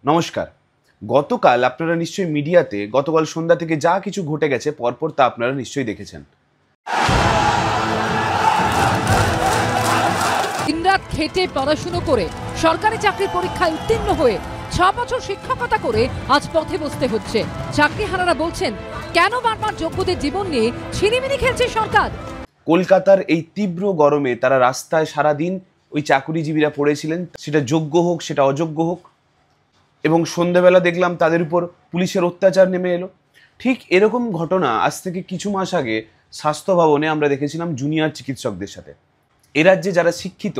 নমস্কার। গতকাল আপনারা নিশ্চয়ই মিডিয়াতে গতকাল সন্ধ্যা থেকে যা কিছু ঘটে গেছে পরপর তা আপনারা নিশ্চয়ই দেখেছেন। দিনরাত খেটে পড়াশুনো করে সরকারি চাকরির পরীক্ষায় উত্তীর্ণ হয়ে 6 বছর শিক্ষকতা করে আজ পথে বসতে হচ্ছে। চাকরিহারারা বলছেন, কেন বারবার যোগ্যদের জীবন নিয়ে ছিনিমিনি খেলছে সরকার। কলকাতার এই তীব্র গরমে তারা রাস্তায় সারাদিন ওই চাকুরিজীবীরা পড়েছিলেন, সেটা যোগ্য হোক সেটা অযোগ্য হোক, এবং সন্ধ্যেবেলা দেখলাম তাদের উপর পুলিশের অত্যাচার নেমে এলো। ঠিক এরকম ঘটনা আজ থেকে কিছু মাস আগে স্বাস্থ্য ভবনে আমরা দেখেছিলাম জুনিয়র চিকিৎসকদের সাথে। এ রাজ্যে যারা শিক্ষিত,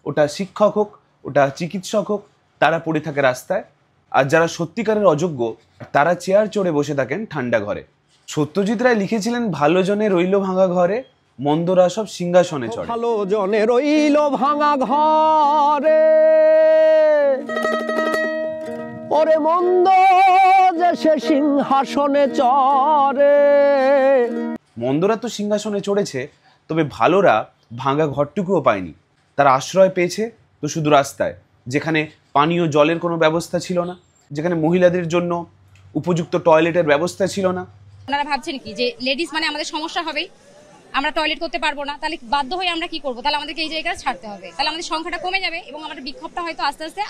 ওটা শিক্ষক হোক ওটা চিকিৎসক হোক, তারা পড়ে থাকে রাস্তায়, আর যারা সত্যিকারের অযোগ্য তারা চেয়ার চড়ে বসে থাকেন ঠান্ডা ঘরে। সত্যজিৎ রায় লিখেছিলেন, ভালো জনে রইল ভাঙা ঘরে, মন্দরা সব সিংহাসনে চড়ে। ভালো জনে রইল ভাঙা ঘরে, ওরে মন্দ যে সে সিংহাসনে চড়ে। মন্দরা তো সিংহাসনে চড়েছে, তবে ভালোরা ভাঙা ঘরটুকুও পায়নি। তারা আশ্রয় পেয়েছে তো শুধু রাস্তায়, যেখানে পানীয় জলের কোনো ব্যবস্থা ছিল না, যেখানে মহিলাদের জন্য উপযুক্ত টয়লেটের ব্যবস্থা ছিল না। আপনারা ভাবছেন কি যে লেডিস মানে আমাদের সমস্যা হবে, আমরা টয়লেট করতে পারবো না, তাহলে বাধ্য হয়ে আমরা কি করবো? তাহলে আমাদেরকে এই জায়গাটা ছাড়তে হবে, তাহলে আমাদের সংখ্যাটা কমে যাবে এবং আমাদের বিক্ষোভটা হয়তো আস্তে আস্তে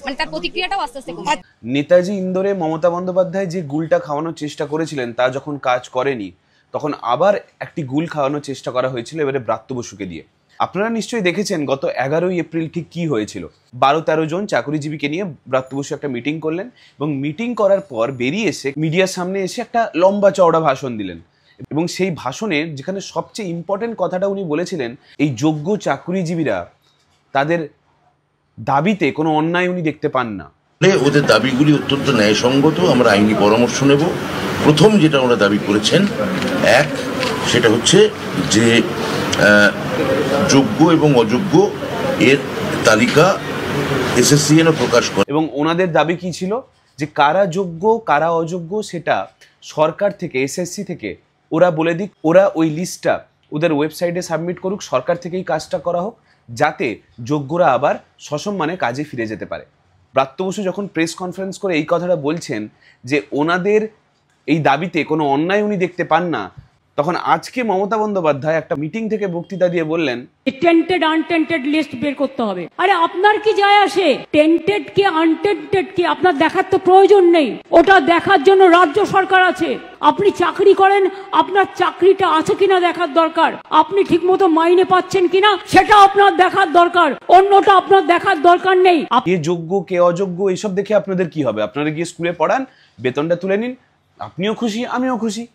মানে তার প্রতিক্রিয়াটাও আস্তে আস্তে কমে যাবে। নেতাজি ইন্দোরে মমতা বন্দ্যোপাধ্যায় যে গুলটা খাওয়ানোর চেষ্টা করেছিলেন তা যখন কাজ করেনি, তখন আবার একটি গুল খাওয়ানোর চেষ্টা করা হয়েছিল, এবারে ব্রাত্য বসুকে দিয়ে। আপনারা নিশ্চয়ই দেখেছেন গত 11ই এপ্রিল ঠিক কি হয়েছিল। 12-13 জন চাকরিজীবীকে নিয়ে ব্রাত্য বসু একটা মিটিং করলেন, এবং মিটিং করার পর বেরিয়ে এসে মিডিয়ার সামনে এসে একটা লম্বা চওড়া ভাষণ দিলেন, এবং সেই ভাষণে যেখানে সবচেয়ে ইম্পর্টেন্ট কথাটা উনি বলেছিলেন, এই যোগ্য চাকরিজীবীরা তাদের দাবিতে কোনো অন্যায় উনি দেখতে পান না। ওদের দাবিগুলি অত্যন্ত ন্যায়সঙ্গত, আমরা আইনি পরামর্শ নেব। প্রথম যেটা ওরা দাবি করেছেন, এক, সেটা হচ্ছে যে যোগ্য এবং অযোগ্য এর তালিকা SSCN প্রকাশ করে। এবং ওনাদের দাবি কি ছিল, যে কারা যোগ্য কারা অযোগ্য সেটা সরকার থেকে, SSC থেকে ওরা বলে দিক, ওরা ওই লিস্টটা ওদের ওয়েবসাইটে সাবমিট করুক, সরকার থেকেই কাজটা করা হোক, যাতে যোগ্যরা আবার সসম্মানে কাজে ফিরে যেতে পারে। ব্রাত্য বসু যখন প্রেস কনফারেন্স করে এই কথাটা বলছেন যে ওনাদের এই দাবিতে কোনো অন্যায় উনি দেখতে পান না, তখন আজকে মমতা বন্দ্যোপাধ্যায় একটা মিটিং থেকে বক্তৃতা দিয়ে বললেন, টেন্টেড আনটেন্টেড লিস্ট বের করতে হবে। আরে আপনার কি যায় আসে? টেন্টেড কি আনটেন্টেড কি আপনার দেখার তো প্রয়োজন নেই, ওটা দেখার জন্য রাজ্য সরকার আছে। আপনি চাকরি করেন, আপনার চাকরিটা আছে কিনা দেখার দরকার, আপনি ঠিকমতো মাইনে পাচ্ছেন কিনা সেটা আপনার দেখার দরকার, অন্যটা আপনার দেখার দরকার নেই। কে যোগ্য কে অযোগ্য এইসব দেখে আপনাদের কি হবে? আপনারা গিয়ে স্কুলে পড়ান, বেতনটা তুলে নিন, আপনিও খুশি আমিও খুশি।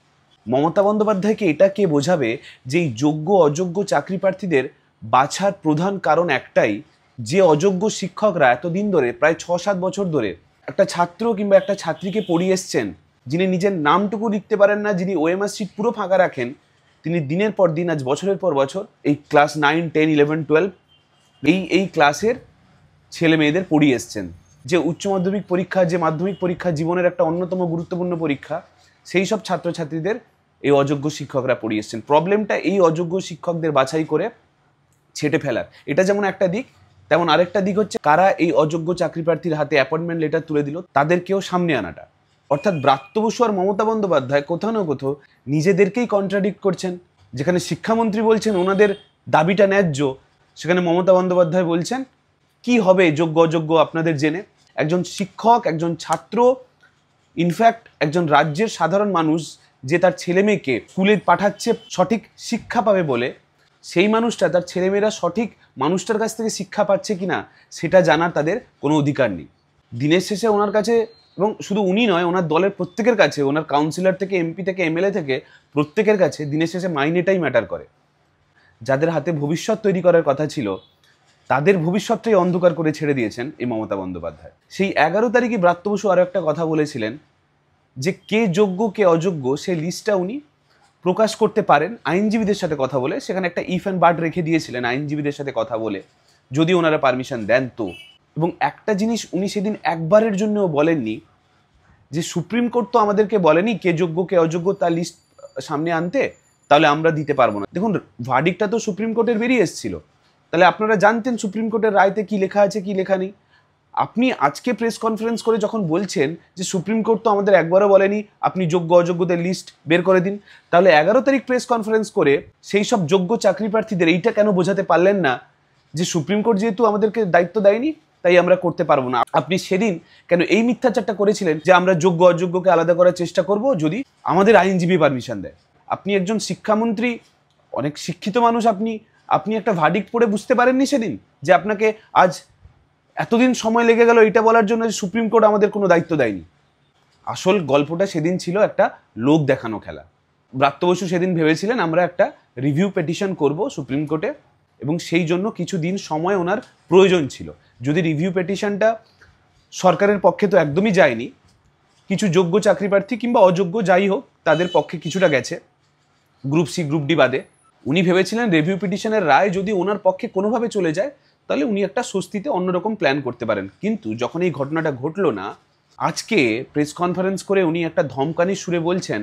মমতা বন্দ্যোপাধ্যায়কে এটা কে বোঝাবে যে এই যোগ্য অযোগ্য চাকরি প্রার্থীদের বাছার প্রধান কারণ একটাই, যে অযোগ্য শিক্ষকরা এতদিন ধরে প্রায় 6-7 বছর ধরে একটা ছাত্র কিংবা একটা ছাত্রীকে পড়িয়ে এসছেন, যিনি নিজের নামটুকু লিখতে পারেন না, যিনি OMR সিট পুরো ফাঁকা রাখেন, তিনি দিনের পর দিন, আজ বছরের পর বছর এই ক্লাস 9, 10, 11, 12 এই ক্লাসের ছেলে মেয়েদের পড়িয়ে এসছেন। যে উচ্চ মাধ্যমিক পরীক্ষা, যে মাধ্যমিক পরীক্ষা জীবনের একটা অন্যতম গুরুত্বপূর্ণ পরীক্ষা, সেই সব ছাত্রছাত্রীদের এই অযোগ্য শিক্ষকরা পড়িয়ে এসছেন। প্রবলেমটা এই অযোগ্য শিক্ষকদের বাছাই করে ছেটে ফেলার, এটা যেমন একটা দিক, তেমন আরেকটা দিক হচ্ছে কারা এই অযোগ্য চাকরি প্রার্থীর হাতে অ্যাপয়েন্টমেন্ট লেটার তুলে দিল তাদেরকেও সামনে আনাটা। অর্থাৎ ব্রাত্য বসু আর মমতা বন্দ্যোপাধ্যায় কোথাও না কোথাও নিজেদেরকেই কন্ট্রাডিক্ট করছেন। যেখানে শিক্ষামন্ত্রী বলছেন ওনাদের দাবিটা ন্যায্য, সেখানে মমতা বন্দ্যোপাধ্যায় বলছেন কি হবে যোগ্য অযোগ্য আপনাদের জেনে। একজন শিক্ষক, একজন ছাত্র, ইনফ্যাক্ট একজন রাজ্যের সাধারণ মানুষ যে তার ছেলে মেয়েকে স্কুলে পাঠাচ্ছে সঠিক শিক্ষা পাবে বলে, সেই মানুষটা তার ছেলেমেয়েরা সঠিক মানুষটার কাছ থেকে শিক্ষা পাচ্ছে কিনা সেটা জানার তাদের কোনো অধিকার নেই। দিনের শেষে ওনার কাছে, এবং শুধু উনি নয়, ওনার দলের প্রত্যেকের কাছে, ওনার কাউন্সিলর থেকে MP থেকে MLA থেকে প্রত্যেকের কাছে দিনের শেষে মাইনেটাই ম্যাটার করে। যাদের হাতে ভবিষ্যৎ তৈরি করার কথা ছিল তাদের ভবিষ্যৎটাই অন্ধকার করে ছেড়ে দিয়েছেন এই মমতা বন্দ্যোপাধ্যায়। সেই 11 তারিখে ব্রাত্য বসু আরও একটা কথা বলেছিলেন, যে কে যোগ্য কে অযোগ্য সেই লিস্টটা উনি প্রকাশ করতে পারেন আইনজীবীদের সাথে কথা বলে। সেখানে একটা ইফ অ্যান্ড বাট রেখে দিয়েছিলেন আইনজীবীদের সাথে কথা বলে, যদি ওনারা পারমিশন দেন তো। এবং একটা জিনিস উনি সেদিন একবারের জন্যও বলেননি, যে সুপ্রিম কোর্ট তো আমাদেরকে বলেনি কে যোগ্য কে অযোগ্য তার লিস্ট সামনে আনতে, তাহলে আমরা দিতে পারবো না। দেখুন, ভার্ডিক্টটা তো সুপ্রিম কোর্টের বেরিয়ে এসেছিল, তাহলে আপনারা জানতেন সুপ্রিম কোর্টের রায়তে কি লেখা আছে কি লেখা নেই। আপনি আজকে প্রেস কনফারেন্স করে যখন বলছেন যে সুপ্রিম কোর্ট তো আমাদের একবারও বলেনি আপনি যোগ্য অযোগ্যদের লিস্ট বের করে দিন, তাহলে 11 তারিখ প্রেস কনফারেন্স করে সেই সব যোগ্য চাকরি প্রার্থীদের এইটা কেন বোঝাতে পারলেন না যে সুপ্রিম কোর্ট যেহেতু আমাদেরকে দায়িত্ব দেয়নি তাই আমরা করতে পারবো না? আপনি সেদিন কেন এই মিথ্যাচারটা করেছিলেন যে আমরা যোগ্য অযোগ্যকে আলাদা করার চেষ্টা করব যদি আমাদের আইনজীবী পারমিশন দেয়? আপনি একজন শিক্ষামন্ত্রী, অনেক শিক্ষিত মানুষ, আপনি একটা ভার্ডিক্ট পড়ে বুঝতে পারেননি সেদিন যে আপনাকে আজ এতদিন সময় লেগে গেল এটা বলার জন্য যে সুপ্রিম কোর্ট আমাদের কোনো দায়িত্ব দেয়নি? আসল গল্পটা সেদিন ছিল একটা লোক দেখানো খেলা। ব্রাত্য বসু সেদিন ভেবেছিলেন আমরা একটা রিভিউ পিটিশন করব সুপ্রিম কোর্টে এবং সেই জন্য কিছু দিন সময় ওনার প্রয়োজন ছিল। যদি রিভিউ পিটিশনটা সরকারের পক্ষে তো একদমই যায়নি, কিছু যোগ্য চাকরি প্রার্থী কিংবা অযোগ্য যাই হোক তাদের পক্ষে কিছুটা গেছে, গ্রুপ সি গ্রুপ ডি বাদে। উনি ভেবেছিলেন রিভিউ পিটিশনের রায় যদি ওনার পক্ষে কোনোভাবে চলে যায় তাহলে উনি একটা স্বস্তিতে অন্যরকম প্ল্যান করতে পারেন। কিন্তু যখন এই ঘটনাটা ঘটলো না, আজকে প্রেস কনফারেন্স করে উনি একটা ধমকানির সুরে বলছেন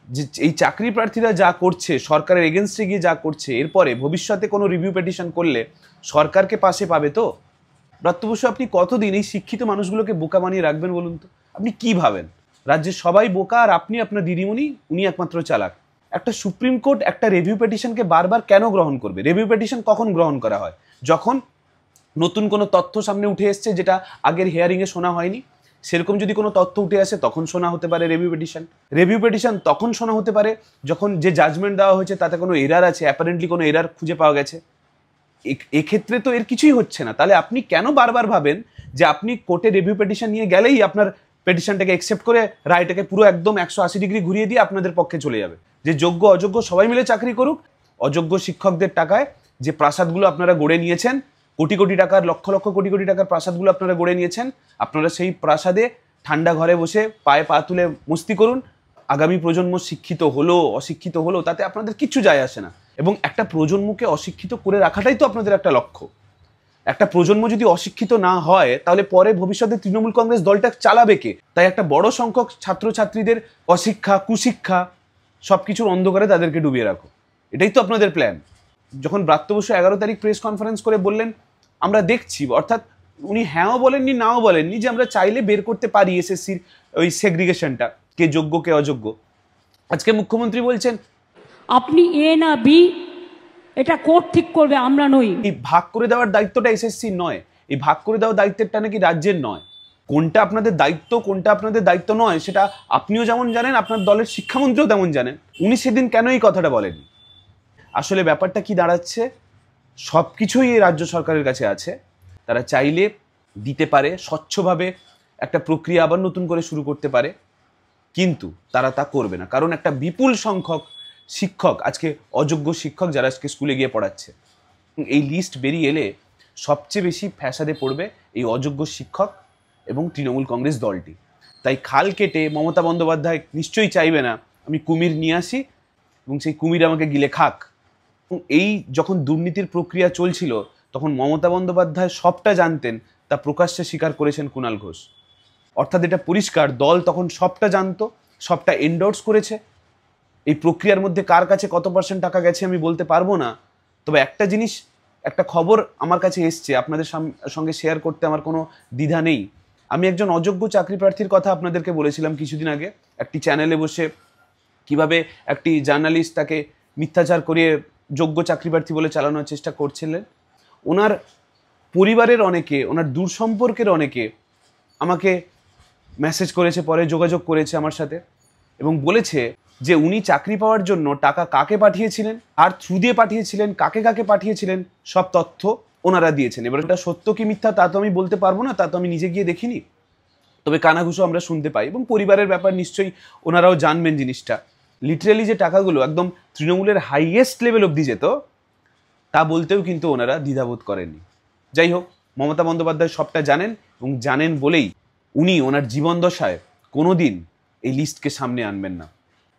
যে এই চাকরি প্রার্থীরা যা করছে, সরকারের এগেনস্টে গিয়ে যা করছে, এরপরে ভবিষ্যতে কোনো রিভিউ পিটিশন করলে সরকারকে পাশে পাবে তো? ব্রাত্য বসু, আপনি কতদিন এই শিক্ষিত মানুষগুলোকে বোকা বানিয়ে রাখবেন বলুন তো? আপনি কি ভাবেন রাজ্যের সবাই বোকা আর আপনি আপনার দিদিমণি উনি একমাত্র চালাক? একটা সুপ্রিম কোর্ট একটা রিভিউ পিটিশনকে বারবার কেন গ্রহণ করবে? রিভিউ পিটিশন কখন গ্রহণ করা হয়? যখন নতুন কোনো তথ্য সামনে উঠে এসছে যেটা আগের হিয়ারিংয়ে শোনা হয়নি, সেরকম যদি কোনো তথ্য উঠে আসে তখন শোনা হতে পারে রিভিউ পিটিশন। রিভিউ পিটিশন তখন শোনা হতে পারে যখন যে জাজমেন্ট দেওয়া হয়েছে তাতে কোনো এরার আছে, অ্যাপারেন্টলি কোনো এরার খুঁজে পাওয়া গেছে। এক্ষেত্রে তো এর কিছুই হচ্ছে না, তাহলে আপনি কেন বারবার ভাবেন যে আপনি কোর্টে রিভিউ পিটিশন নিয়ে গেলেই আপনার পিটিশনটাকে অ্যাকসেপ্ট করে রায়টাকে পুরো একদম 180 ডিগ্রি ঘুরিয়ে দিয়ে আপনাদের পক্ষে চলে যাবে? যে যোগ্য অযোগ্য সবাই মিলে চাকরি করুক, অযোগ্য শিক্ষকদের টাকায় যে প্রাসাদগুলো আপনারা গড়ে নিয়েছেন, কোটি কোটি টাকার, লক্ষ লক্ষ কোটি কোটি টাকার প্রাসাদগুলো আপনারা গড়ে নিয়েছেন, আপনারা সেই প্রাসাদে ঠান্ডা ঘরে বসে পায়ে পা তুলে মস্তি করুন। আগামী প্রজন্ম শিক্ষিত হলো অশিক্ষিত হলো তাতে আপনাদের কিচ্ছু যায় আসে না, এবং একটা প্রজন্মকে অশিক্ষিত করে রাখাটাই তো আপনাদের একটা লক্ষ্য। একটা প্রজন্ম যদি অশিক্ষিত না হয় তাহলে পরে ভবিষ্যতে তৃণমূল কংগ্রেস দলটা চালাবে কে? তাই একটা বড় সংখ্যক ছাত্রছাত্রীদের অশিক্ষা কুশিক্ষা সবকিছুর অন্ধকারে তাদেরকে ডুবিয়ে রাখো, এটাই তো আপনাদের প্ল্যান। যখন ব্রাত্য বসু 11 তারিখ প্রেস কনফারেন্স করে বললেন আমরা দেখছি, অর্থাৎ উনি হ্যাঁও বলেননি নাও বলেননি যে আমরা চাইলে বের করতে পারি এসএসসির ওই সেগ্রিগেশনটা, কে যোগ্য কে অযোগ্য। আজকে মুখ্যমন্ত্রী বলছেন আপনি এ না বি এটা কোর্ট ঠিক করবে, আমরা নই। এই ভাগ করে দেওয়ার দায়িত্বটা এসএসসির নয়, এই ভাগ করে দেওয়ার দায়িত্বটা নাকি রাজ্যের নয়। কোনটা আপনাদের দায়িত্ব কোনটা আপনাদের দায়িত্ব নয় সেটা আপনিও যেমন জানেন, আপনার দলের শিক্ষামন্ত্রীও তেমন জানেন। উনি সেদিন কেন এই কথাটা বলেননি? আসলে ব্যাপারটা কি দাঁড়াচ্ছে, সব কিছুই এই রাজ্য সরকারের কাছে আছে, তারা চাইলে দিতে পারে, স্বচ্ছভাবে একটা প্রক্রিয়া আবার নতুন করে শুরু করতে পারে, কিন্তু তারা তা করবে না। কারণ একটা বিপুল সংখ্যক শিক্ষক আজকে অযোগ্য শিক্ষক যারা আজকে স্কুলে গিয়ে পড়াচ্ছে, এই লিস্ট বেরিয়ে এলে সবচেয়ে বেশি ফ্যাসাদে পড়বে এই অযোগ্য শিক্ষক এবং তৃণমূল কংগ্রেস দলটি। তাই খাল কেটে মমতা বন্দ্যোপাধ্যায় নিশ্চয়ই চাইবে না আমি কুমির নিয়ে আসি এবং সেই কুমির আমাকে গিলে খাক। এই যখন দুর্নীতির প্রক্রিয়া চলছিল তখন মমতা বন্দ্যোপাধ্যায় সবটা জানতেন, তা প্রকাশ্যে স্বীকার করেছেন কুণাল ঘোষ। অর্থাৎ এটা পরিষ্কার দল তখন সবটা জানতো, সবটা এন্ডোর্স করেছে। এই প্রক্রিয়ার মধ্যে কার কাছে কত % টাকা গেছে আমি বলতে পারবো না, তবে একটা জিনিস, একটা খবর আমার কাছে এসছে, আপনাদের সঙ্গে শেয়ার করতে আমার কোনো দ্বিধা নেই। আমি একজন অযোগ্য চাকরি প্রার্থীর কথা আপনাদেরকে বলেছিলাম কিছুদিন আগে, একটি চ্যানেলে বসে কিভাবে একটি জার্নালিস্ট তাকে মিথ্যাচার করিয়ে যোগ্য চাকরি প্রার্থী বলে চালানোর চেষ্টা করছিলেন। ওনার পরিবারের অনেকে, ওনার দূর সম্পর্কের অনেকে আমাকে মেসেজ করেছে, পরে যোগাযোগ করেছে আমার সাথে এবং বলেছে যে উনি চাকরি পাওয়ার জন্য টাকা কাকে পাঠিয়েছিলেন, আর থ্রু দিয়ে পাঠিয়েছিলেন, কাকে কাকে পাঠিয়েছিলেন, সব তথ্য ওনারা দিয়েছেন। এবার এটা সত্য কি মিথ্যা তা তো আমি বলতে পারবো না, তা তো আমি নিজে গিয়ে দেখিনি, তবে কানাঘুষো আমরা শুনতে পাই এবং পরিবারের ব্যাপার নিশ্চয়ই ওনারাও জানবেন জিনিসটা। লিটারালি যে টাকাগুলো একদম তৃণমূলের হাইয়েস্ট লেভেল অবধি যেত তা বলতেও কিন্তু ওনারা দ্বিধাবোধ করেননি। যাই হোক, মমতা বন্দ্যোপাধ্যায় সবটা জানেন এবং জানেন বলেই উনি ওনার জীবন দশায় কোনো দিন এই লিস্টকে সামনে আনবেন না।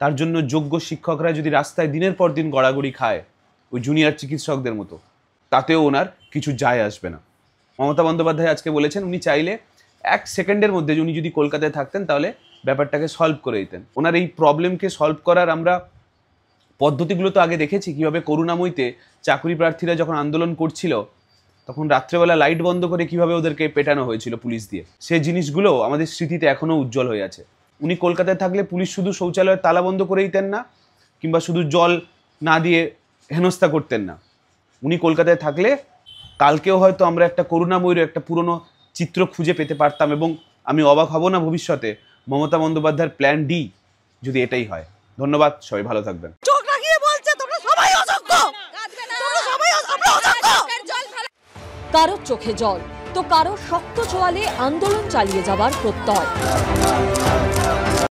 তার জন্য যোগ্য শিক্ষকরা যদি রাস্তায় দিনের পর দিন গড়াগড়ি খায় ওই জুনিয়র চিকিৎসকদের মতো, তাতেও ওনার কিছু যায় আসবে না। মমতা বন্দ্যোপাধ্যায় আজকে বলেছেন উনি চাইলে 1 সেকেন্ডের মধ্যে উনি যদি কলকাতায় থাকতেন তাহলে ব্যাপারটাকে সলভ করে দিতেন। ওনার এই প্রবলেমকে সলভ করার আমরা পদ্ধতিগুলো তো আগে দেখেছি, কীভাবে করুণাময়ীতে চাকরি প্রার্থীরা যখন আন্দোলন করছিল তখন রাত্রেবেলা লাইট বন্ধ করে কিভাবে ওদেরকে পেটানো হয়েছিল পুলিশ দিয়ে, সেই জিনিসগুলো আমাদের স্মৃতিতে এখনো উজ্জ্বল হয়ে আছে। উনি কলকাতায় থাকলে পুলিশ শুধু শৌচালয়ের তালা বন্ধ করে দিতেন না, কিংবা শুধু জল না দিয়ে হেনস্থা করতেন না। উনি কলকাতায় থাকলে কালকেও হয়তো আমরা একটা করুণাময়ীর একটা পুরনো চিত্র খুঁজে পেতে পারতাম, এবং আমি অবাক হব না ভবিষ্যতে মমতা বন্দ্যোপাধ্যায়ের প্ল্যান ডি যদি এটাই হয়। ধন্যবাদ, সবাই ভালো থাকবেন। কারোর চোখে জল তো কারোর শক্ত চোয়ালে আন্দোলন চালিয়ে যাবার প্রত্যয়।